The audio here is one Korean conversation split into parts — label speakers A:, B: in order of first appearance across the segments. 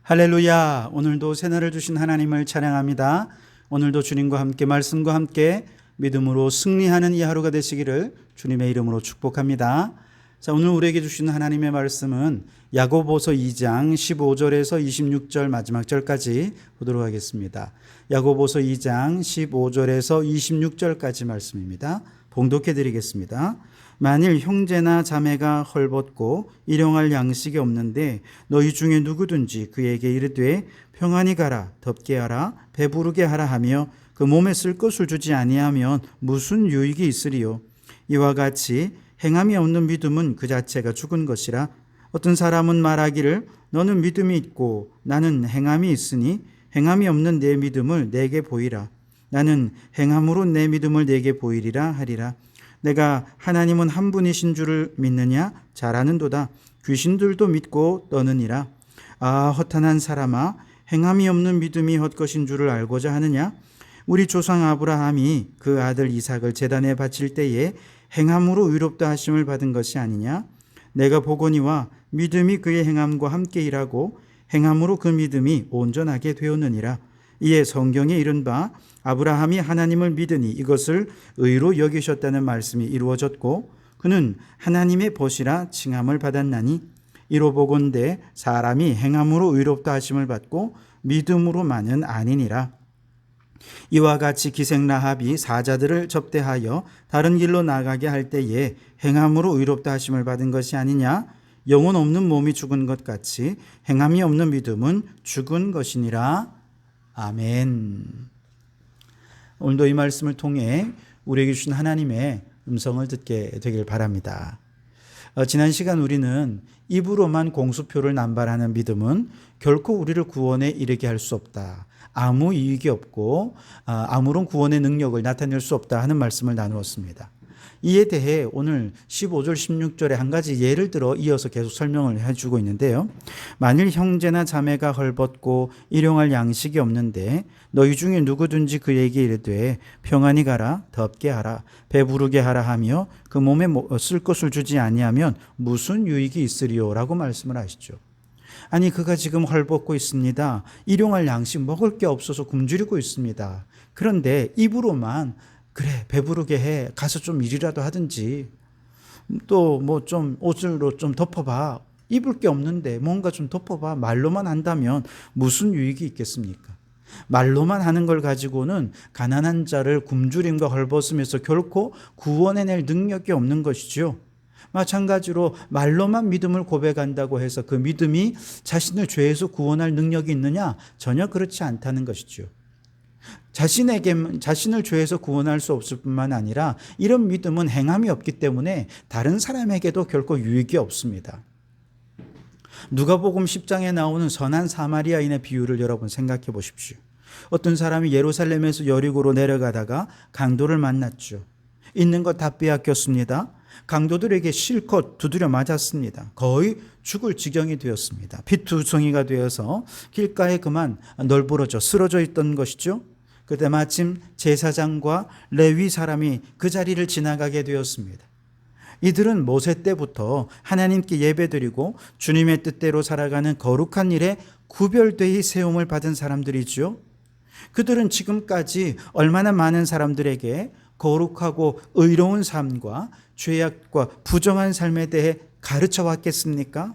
A: 할렐루야. 오늘도 새날을 주신 하나님을 찬양합니다. 오늘도 주님과 함께 말씀과 함께 믿음으로 승리하는 이 하루가 되시기를 주님의 이름으로 축복합니다. 자, 오늘 우리에게 주신 하나님의 말씀은 야고보서 2장 15절에서 26절 마지막 절까지 보도록 하겠습니다. 야고보서 2장 15절에서 26절까지 말씀입니다. 봉독해 드리겠습니다. 만일 형제나 자매가 헐벗고 일용할 양식이 없는데 너희 중에 누구든지 그에게 이르되 평안히 가라, 덥게 하라, 배부르게 하라 하며 그 몸에 쓸 것을 주지 아니하면 무슨 유익이 있으리요. 이와 같이 행함이 없는 믿음은 그 자체가 죽은 것이라. 어떤 사람은 말하기를 너는 믿음이 있고 나는 행함이 있으니 행함이 없는 내 믿음을 내게 보이라. 나는 행함으로 내 믿음을 내게 보이리라 하리라. 내가 하나님은 한 분이신 줄을 믿느냐? 잘 아는도다. 귀신들도 믿고 떠느니라. 아, 허탄한 사람아, 행함이 없는 믿음이 헛것인 줄을 알고자 하느냐? 우리 조상 아브라함이 그 아들 이삭을 제단에 바칠 때에 행함으로 의롭다 하심을 받은 것이 아니냐? 내가 보거니와 믿음이 그의 행함과 함께 일하고 행함으로 그 믿음이 온전하게 되었느니라. 이에 성경에 이른바 아브라함이 하나님을 믿으니 이것을 의로 여기셨다는 말씀이 이루어졌고 그는 하나님의 벗이라 칭함을 받았나니 이로 보건대 사람이 행함으로 의롭다 하심을 받고 믿음으로만은 아니니라. 이와 같이 기생 라합이 사자들을 접대하여 다른 길로 나가게 할 때에 행함으로 의롭다 하심을 받은 것이 아니냐? 영혼 없는 몸이 죽은 것 같이 행함이 없는 믿음은 죽은 것이니라. 아멘. 오늘도 이 말씀을 통해 우리에게 주신 하나님의 음성을 듣게 되길 바랍니다. 지난 시간 우리는 입으로만 공수표를 남발하는 믿음은 결코 우리를 구원에 이르게 할 수 없다. 아무 이익이 없고 아무런 구원의 능력을 나타낼 수 없다 하는 말씀을 나누었습니다. 이에 대해 오늘 15절 16절에 한 가지 예를 들어 이어서 계속 설명을 해주고 있는데요. 만일 형제나 자매가 헐벗고 일용할 양식이 없는데 너희 중에 누구든지 그에게 이르되 평안히 가라, 덥게 하라, 배부르게 하라 하며 그 몸에 쓸 것을 주지 아니하면 무슨 유익이 있으리요라고 말씀을 하시죠. 아니 그가 지금 헐벗고 있습니다. 일용할 양식 먹을 게 없어서 굶주리고 있습니다. 그런데 입으로만 그래 배부르게 해, 가서 좀 일이라도 하든지 또 뭐 좀 옷으로 좀 덮어봐, 입을 게 없는데 뭔가 좀 덮어봐, 말로만 한다면 무슨 유익이 있겠습니까? 말로만 하는 걸 가지고는 가난한 자를 굶주림과 헐벗음에서 결코 구원해낼 능력이 없는 것이죠. 마찬가지로 말로만 믿음을 고백한다고 해서 그 믿음이 자신을 죄에서 구원할 능력이 있느냐? 전혀 그렇지 않다는 것이죠. 자신을 죄에서 구원할 수 없을 뿐만 아니라 이런 믿음은 행함이 없기 때문에 다른 사람에게도 결코 유익이 없습니다. 누가복음 10장에 나오는 선한 사마리아인의 비유를 여러분 생각해 보십시오. 어떤 사람이 예루살렘에서 여리고로 내려가다가 강도를 만났죠. 있는 것 다 빼앗겼습니다. 강도들에게 실컷 두드려 맞았습니다. 거의 죽을 지경이 되었습니다. 피투성이가 되어서 길가에 그만 널브러져 쓰러져 있던 것이죠. 그때 마침 제사장과 레위 사람이 그 자리를 지나가게 되었습니다. 이들은 모세 때부터 하나님께 예배드리고 주님의 뜻대로 살아가는 거룩한 일에 구별되이 세움을 받은 사람들이죠. 그들은 지금까지 얼마나 많은 사람들에게 거룩하고 의로운 삶과 죄악과 부정한 삶에 대해 가르쳐 왔겠습니까?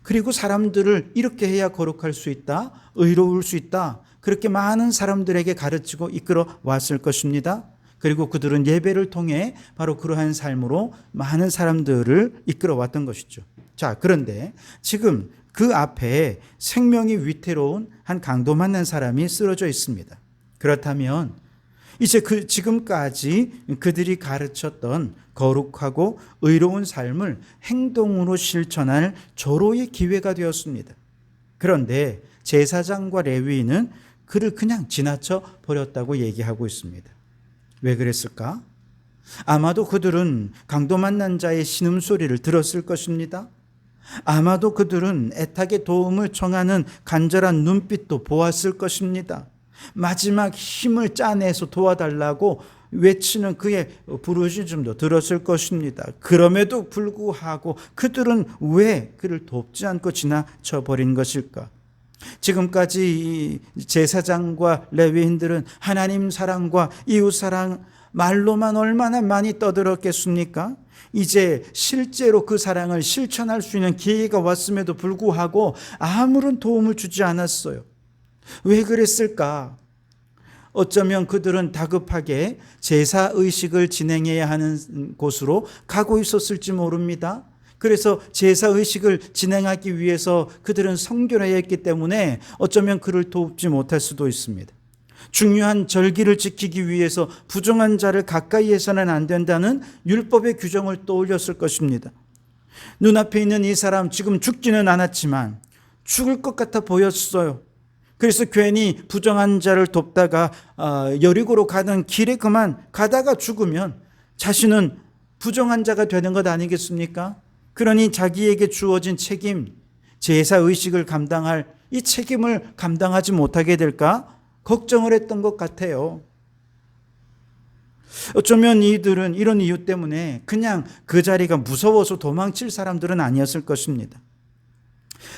A: 그리고 사람들을 이렇게 해야 거룩할 수 있다, 의로울 수 있다, 그렇게 많은 사람들에게 가르치고 이끌어 왔을 것입니다. 그리고 그들은 예배를 통해 바로 그러한 삶으로 많은 사람들을 이끌어 왔던 것이죠. 자, 그런데 지금 그 앞에 생명이 위태로운 한 강도 만난 사람이 쓰러져 있습니다. 그렇다면 이제 지금까지 그들이 가르쳤던 거룩하고 의로운 삶을 행동으로 실천할 절호의 기회가 되었습니다. 그런데 제사장과 레위인은 그를 그냥 지나쳐 버렸다고 얘기하고 있습니다. 왜 그랬을까? 아마도 그들은 강도 만난 자의 신음소리를 들었을 것입니다. 아마도 그들은 애타게 도움을 청하는 간절한 눈빛도 보았을 것입니다. 마지막 힘을 짜내서 도와달라고 외치는 그의 부르짖음도 들었을 것입니다. 그럼에도 불구하고 그들은 왜 그를 돕지 않고 지나쳐 버린 것일까? 지금까지 이 제사장과 레위인들은 하나님 사랑과 이웃 사랑 말로만 얼마나 많이 떠들었겠습니까? 이제 실제로 그 사랑을 실천할 수 있는 기회가 왔음에도 불구하고 아무런 도움을 주지 않았어요. 왜 그랬을까? 어쩌면 그들은 다급하게 제사의식을 진행해야 하는 곳으로 가고 있었을지 모릅니다. 그래서 제사의식을 진행하기 위해서 그들은 성결해야 했기 때문에 어쩌면 그를 돕지 못할 수도 있습니다. 중요한 절기를 지키기 위해서 부정한 자를 가까이 해서는 안 된다는 율법의 규정을 떠올렸을 것입니다. 눈앞에 있는 이 사람 지금 죽지는 않았지만 죽을 것 같아 보였어요. 그래서 괜히 부정한 자를 돕다가 여리고로 가는 길에 그만 가다가 죽으면 자신은 부정한 자가 되는 것 아니겠습니까? 그러니 자기에게 주어진 책임, 제사의식을 감당할 이 책임을 감당하지 못하게 될까 걱정을 했던 것 같아요. 어쩌면 이들은 이런 이유 때문에 그냥 그 자리가 무서워서 도망칠 사람들은 아니었을 것입니다.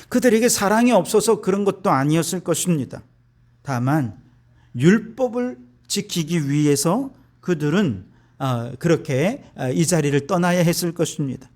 A: 그들에게 사랑이 없어서 그런 것도 아니었을 것입니다. 다만 율법을 지키기 위해서 그들은 그렇게 이 자리를 떠나야 했을 것입니다.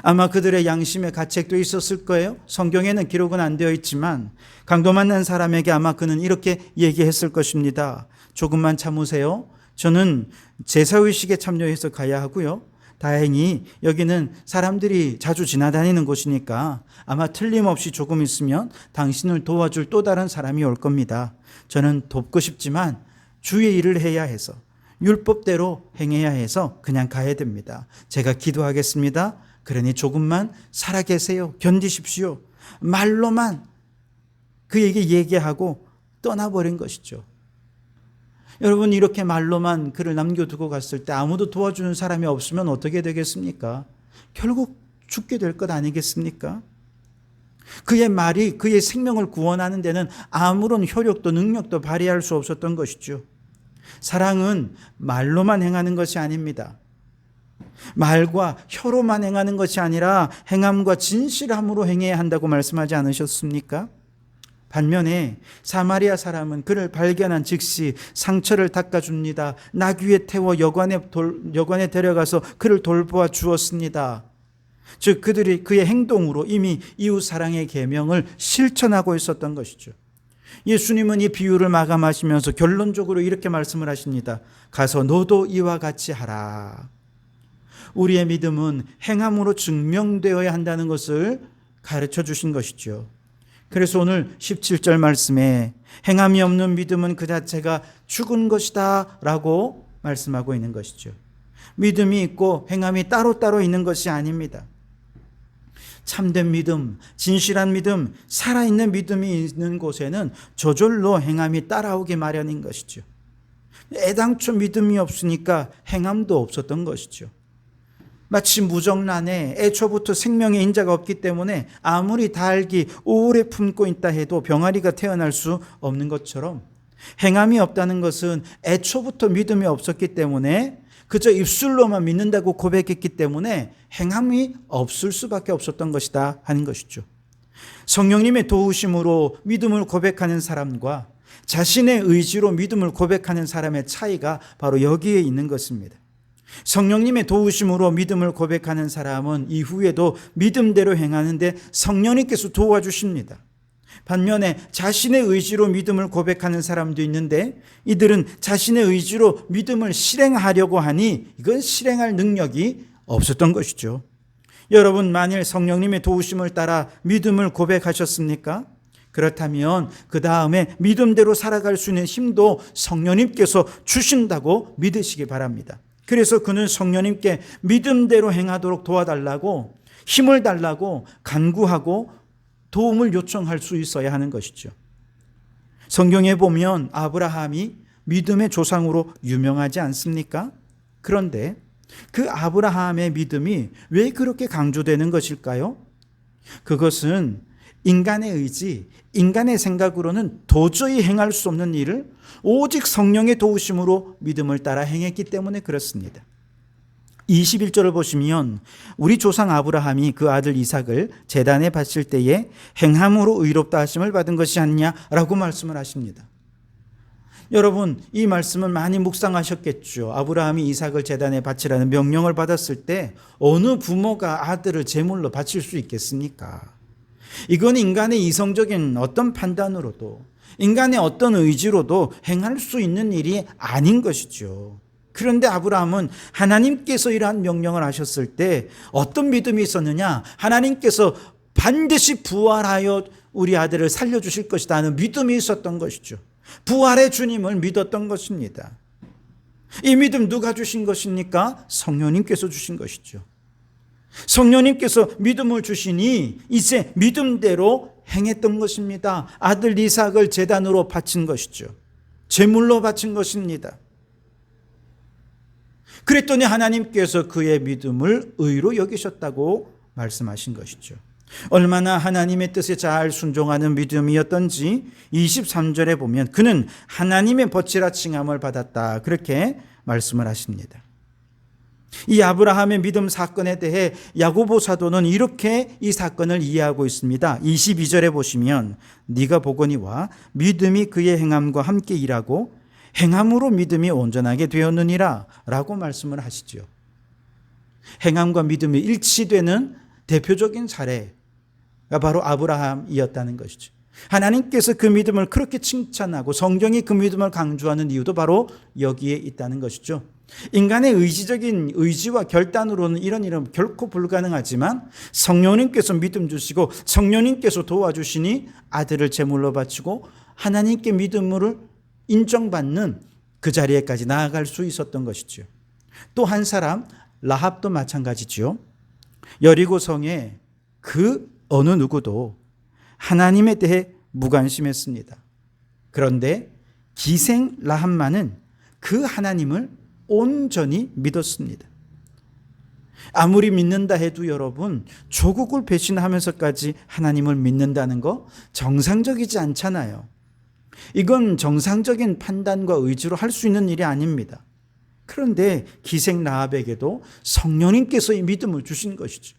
A: 아마 그들의 양심에 가책도 있었을 거예요. 성경에는 기록은 안 되어 있지만 강도 만난 사람에게 아마 그는 이렇게 얘기했을 것입니다. 조금만 참으세요. 저는 제사의식에 참여해서 가야 하고요. 다행히 여기는 사람들이 자주 지나다니는 곳이니까 아마 틀림없이 조금 있으면 당신을 도와줄 또 다른 사람이 올 겁니다. 저는 돕고 싶지만 주의 일을 해야 해서 율법대로 행해야 해서 그냥 가야 됩니다. 제가 기도하겠습니다. 그러니 조금만 살아계세요. 견디십시오. 말로만 그에게 얘기하고 떠나버린 것이죠. 여러분, 이렇게 말로만 그를 남겨두고 갔을 때 아무도 도와주는 사람이 없으면 어떻게 되겠습니까? 결국 죽게 될 것 아니겠습니까? 그의 말이 그의 생명을 구원하는 데는 아무런 효력도 능력도 발휘할 수 없었던 것이죠. 사랑은 말로만 행하는 것이 아닙니다. 말과 혀로만 행하는 것이 아니라 행함과 진실함으로 행해야 한다고 말씀하지 않으셨습니까? 반면에 사마리아 사람은 그를 발견한 즉시 상처를 닦아줍니다. 나귀에 태워 여관에 데려가서 그를 돌보아 주었습니다. 즉 그들이 그의 행동으로 이미 이웃 사랑의 계명을 실천하고 있었던 것이죠. 예수님은 이 비유를 마감하시면서 결론적으로 이렇게 말씀을 하십니다. 가서 너도 이와 같이 하라. 우리의 믿음은 행함으로 증명되어야 한다는 것을 가르쳐 주신 것이죠. 그래서 오늘 17절 말씀에 행함이 없는 믿음은 그 자체가 죽은 것이다 라고 말씀하고 있는 것이죠. 믿음이 있고 행함이 따로따로 있는 것이 아닙니다. 참된 믿음, 진실한 믿음, 살아있는 믿음이 있는 곳에는 저절로 행함이 따라오기 마련인 것이죠. 애당초 믿음이 없으니까 행함도 없었던 것이죠. 마치 무정란에 애초부터 생명의 인자가 없기 때문에 아무리 달기 오래 품고 있다 해도 병아리가 태어날 수 없는 것처럼 행함이 없다는 것은 애초부터 믿음이 없었기 때문에 그저 입술로만 믿는다고 고백했기 때문에 행함이 없을 수밖에 없었던 것이다 하는 것이죠. 성령님의 도우심으로 믿음을 고백하는 사람과 자신의 의지로 믿음을 고백하는 사람의 차이가 바로 여기에 있는 것입니다. 성령님의 도우심으로 믿음을 고백하는 사람은 이후에도 믿음대로 행하는데 성령님께서 도와주십니다. 반면에 자신의 의지로 믿음을 고백하는 사람도 있는데 이들은 자신의 의지로 믿음을 실행하려고 하니 이건 실행할 능력이 없었던 것이죠. 여러분, 만일 성령님의 도우심을 따라 믿음을 고백하셨습니까? 그렇다면 그 다음에 믿음대로 살아갈 수 있는 힘도 성령님께서 주신다고 믿으시기 바랍니다. 그래서 그는 성령님께 믿음대로 행하도록 도와달라고 힘을 달라고 간구하고 도움을 요청할 수 있어야 하는 것이죠. 성경에 보면 아브라함이 믿음의 조상으로 유명하지 않습니까? 그런데 그 아브라함의 믿음이 왜 그렇게 강조되는 것일까요? 그것은 인간의 의지, 인간의 생각으로는 도저히 행할 수 없는 일을 오직 성령의 도우심으로 믿음을 따라 행했기 때문에 그렇습니다. 21절을 보시면 우리 조상 아브라함이 그 아들 이삭을 제단에 바칠 때에 행함으로 의롭다 하심을 받은 것이 아니냐라고 말씀을 하십니다. 여러분, 이 말씀은 많이 묵상하셨겠죠. 아브라함이 이삭을 제단에 바치라는 명령을 받았을 때 어느 부모가 아들을 제물로 바칠 수 있겠습니까? 이건 인간의 이성적인 어떤 판단으로도, 인간의 어떤 의지로도 행할 수 있는 일이 아닌 것이죠. 그런데 아브라함은 하나님께서 이러한 명령을 하셨을 때 어떤 믿음이 있었느냐? 하나님께서 반드시 부활하여 우리 아들을 살려주실 것이다 하는 믿음이 있었던 것이죠. 부활의 주님을 믿었던 것입니다. 이 믿음 누가 주신 것입니까? 성령님께서 주신 것이죠. 성령님께서 믿음을 주시니 이제 믿음대로 행했던 것입니다. 아들 이삭을 제단으로 바친 것이죠. 제물로 바친 것입니다. 그랬더니 하나님께서 그의 믿음을 의로 여기셨다고 말씀하신 것이죠. 얼마나 하나님의 뜻에 잘 순종하는 믿음이었던지 23절에 보면 그는 하나님의 벗이라 칭함을 받았다, 그렇게 말씀을 하십니다. 이 아브라함의 믿음 사건에 대해 야고보 사도는 이렇게 이 사건을 이해하고 있습니다. 22절에 보시면 네가 보거니와 믿음이 그의 행함과 함께 일하고 행함으로 믿음이 온전하게 되었느니라 라고 말씀을 하시죠. 행함과 믿음이 일치되는 대표적인 사례가 바로 아브라함이었다는 것이죠. 하나님께서 그 믿음을 그렇게 칭찬하고 성경이 그 믿음을 강조하는 이유도 바로 여기에 있다는 것이죠. 인간의 의지적인 의지와 결단으로는 이런 일은 결코 불가능하지만 성령님께서 믿음 주시고 성령님께서 도와주시니 아들을 제물로 바치고 하나님께 믿음을 인정받는 그 자리에까지 나아갈 수 있었던 것이죠. 또 한 사람 라합도 마찬가지죠. 여리고 성에 그 어느 누구도 하나님에 대해 무관심했습니다. 그런데 기생 라합만은 그 하나님을 온전히 믿었습니다. 아무리 믿는다 해도 여러분, 조국을 배신하면서까지 하나님을 믿는다는 거 정상적이지 않잖아요. 이건 정상적인 판단과 의지로 할 수 있는 일이 아닙니다. 그런데 기생 라합에게도 성령님께서 이 믿음을 주신 것이죠.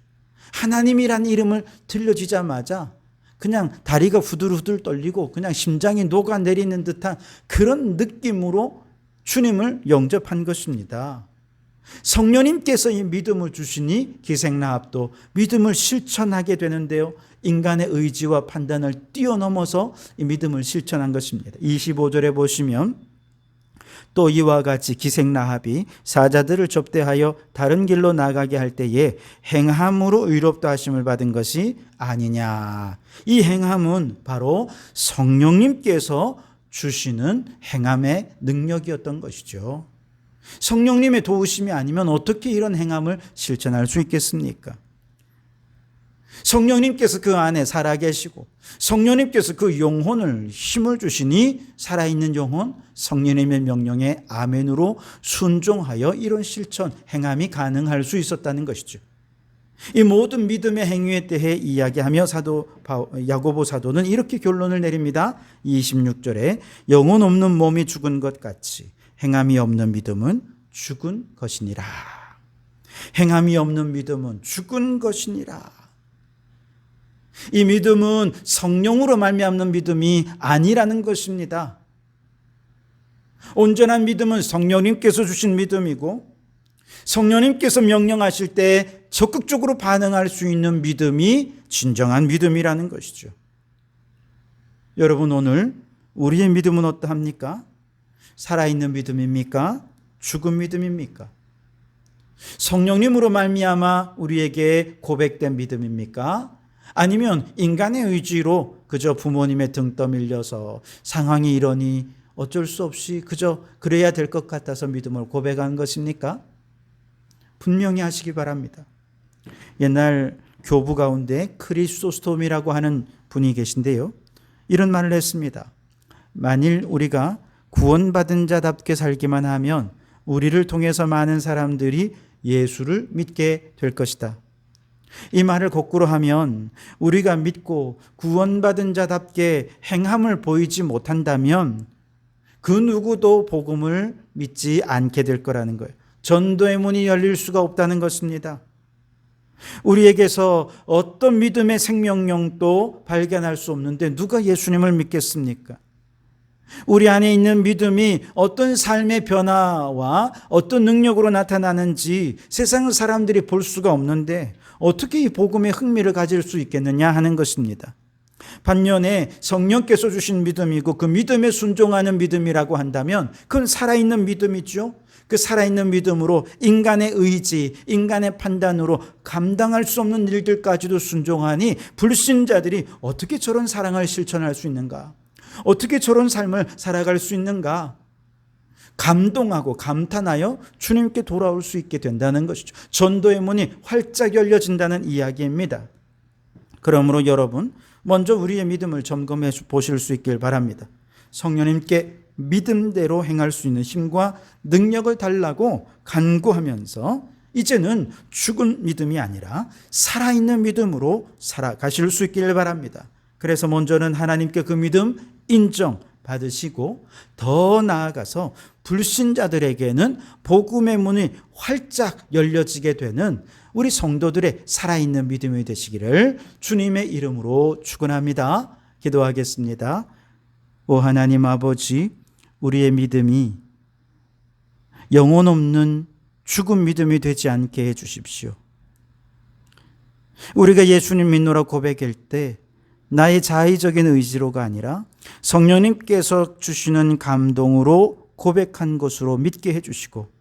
A: 하나님이란 이름을 들려지자마자 그냥 다리가 후들후들 떨리고 그냥 심장이 녹아내리는 듯한 그런 느낌으로 주님을 영접한 것입니다. 성령님께서 이 믿음을 주시니 기생 라합도 믿음을 실천하게 되는데요. 인간의 의지와 판단을 뛰어넘어서 이 믿음을 실천한 것입니다. 25절에 보시면 또 이와 같이 기생 라합이 사자들을 접대하여 다른 길로 나가게 할 때에 행함으로 의롭다 하심을 받은 것이 아니냐. 이 행함은 바로 성령님께서 주시는 행함의 능력이었던 것이죠. 성령님의 도우심이 아니면 어떻게 이런 행함을 실천할 수 있겠습니까? 성령님께서 그 안에 살아계시고 성령님께서 그 영혼을 힘을 주시니 살아있는 영혼, 성령님의 명령에 아멘으로 순종하여 이런 실천, 행함이 가능할 수 있었다는 것이죠. 이 모든 믿음의 행위에 대해 이야기하며 야고보 사도는 이렇게 결론을 내립니다. 26절에 영혼 없는 몸이 죽은 것 같이 행함이 없는 믿음은 죽은 것이니라. 행함이 없는 믿음은 죽은 것이니라. 이 믿음은 성령으로 말미암는 믿음이 아니라는 것입니다. 온전한 믿음은 성령님께서 주신 믿음이고 성령님께서 명령하실 때 적극적으로 반응할 수 있는 믿음이 진정한 믿음이라는 것이죠. 여러분, 오늘 우리의 믿음은 어떠합니까? 살아있는 믿음입니까? 죽은 믿음입니까? 성령님으로 말미암아 우리에게 고백된 믿음입니까? 아니면 인간의 의지로 그저 부모님의 등 떠밀려서 상황이 이러니 어쩔 수 없이 그저 그래야 될 것 같아서 믿음을 고백한 것입니까? 분명히 하시기 바랍니다. 옛날 교부 가운데 크리소스톰이라고 하는 분이 계신데요. 이런 말을 했습니다. 만일 우리가 구원받은 자답게 살기만 하면 우리를 통해서 많은 사람들이 예수를 믿게 될 것이다. 이 말을 거꾸로 하면 우리가 믿고 구원받은 자답게 행함을 보이지 못한다면 그 누구도 복음을 믿지 않게 될 거라는 거예요. 전도의 문이 열릴 수가 없다는 것입니다. 우리에게서 어떤 믿음의 생명력도 발견할 수 없는데 누가 예수님을 믿겠습니까? 우리 안에 있는 믿음이 어떤 삶의 변화와 어떤 능력으로 나타나는지 세상 사람들이 볼 수가 없는데 어떻게 이 복음에 흥미를 가질 수 있겠느냐 하는 것입니다. 반면에 성령께서 주신 믿음이고 그 믿음에 순종하는 믿음이라고 한다면 그건 살아있는 믿음이죠. 그 살아있는 믿음으로 인간의 의지, 인간의 판단으로 감당할 수 없는 일들까지도 순종하니 불신자들이 어떻게 저런 사랑을 실천할 수 있는가? 어떻게 저런 삶을 살아갈 수 있는가? 감동하고 감탄하여 주님께 돌아올 수 있게 된다는 것이죠. 전도의 문이 활짝 열려진다는 이야기입니다. 그러므로 여러분, 먼저 우리의 믿음을 점검해 보실 수 있길 바랍니다. 성령님께 믿음대로 행할 수 있는 힘과 능력을 달라고 간구하면서 이제는 죽은 믿음이 아니라 살아있는 믿음으로 살아가실 수 있기를 바랍니다. 그래서 먼저는 하나님께 그 믿음 인정받으시고 더 나아가서 불신자들에게는 복음의 문이 활짝 열려지게 되는 우리 성도들의 살아있는 믿음이 되시기를 주님의 이름으로 축원합니다. 기도하겠습니다. 오 하나님 아버지, 우리의 믿음이 영혼 없는 죽은 믿음이 되지 않게 해 주십시오. 우리가 예수님 믿노라 고백할 때 나의 자의적인 의지로가 아니라 성령님께서 주시는 감동으로 고백한 것으로 믿게 해 주시고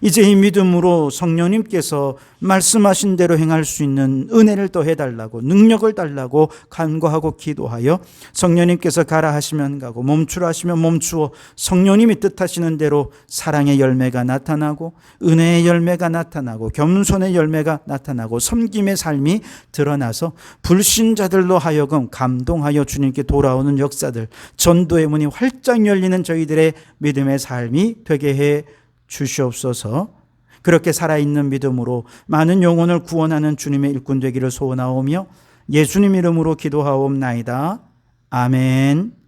A: 이제 이 믿음으로 성령님께서 말씀하신 대로 행할 수 있는 은혜를 더해달라고 능력을 달라고 간구하고 기도하여 성령님께서 가라 하시면 가고 멈추라 하시면 멈추어 성령님이 뜻하시는 대로 사랑의 열매가 나타나고 은혜의 열매가 나타나고 겸손의 열매가 나타나고 섬김의 삶이 드러나서 불신자들로 하여금 감동하여 주님께 돌아오는 역사들, 전도의 문이 활짝 열리는 저희들의 믿음의 삶이 되게 해 주시옵소서. 그렇게 살아있는 믿음으로 많은 영혼을 구원하는 주님의 일꾼 되기를 소원하오며 예수님 이름으로 기도하옵나이다. 아멘.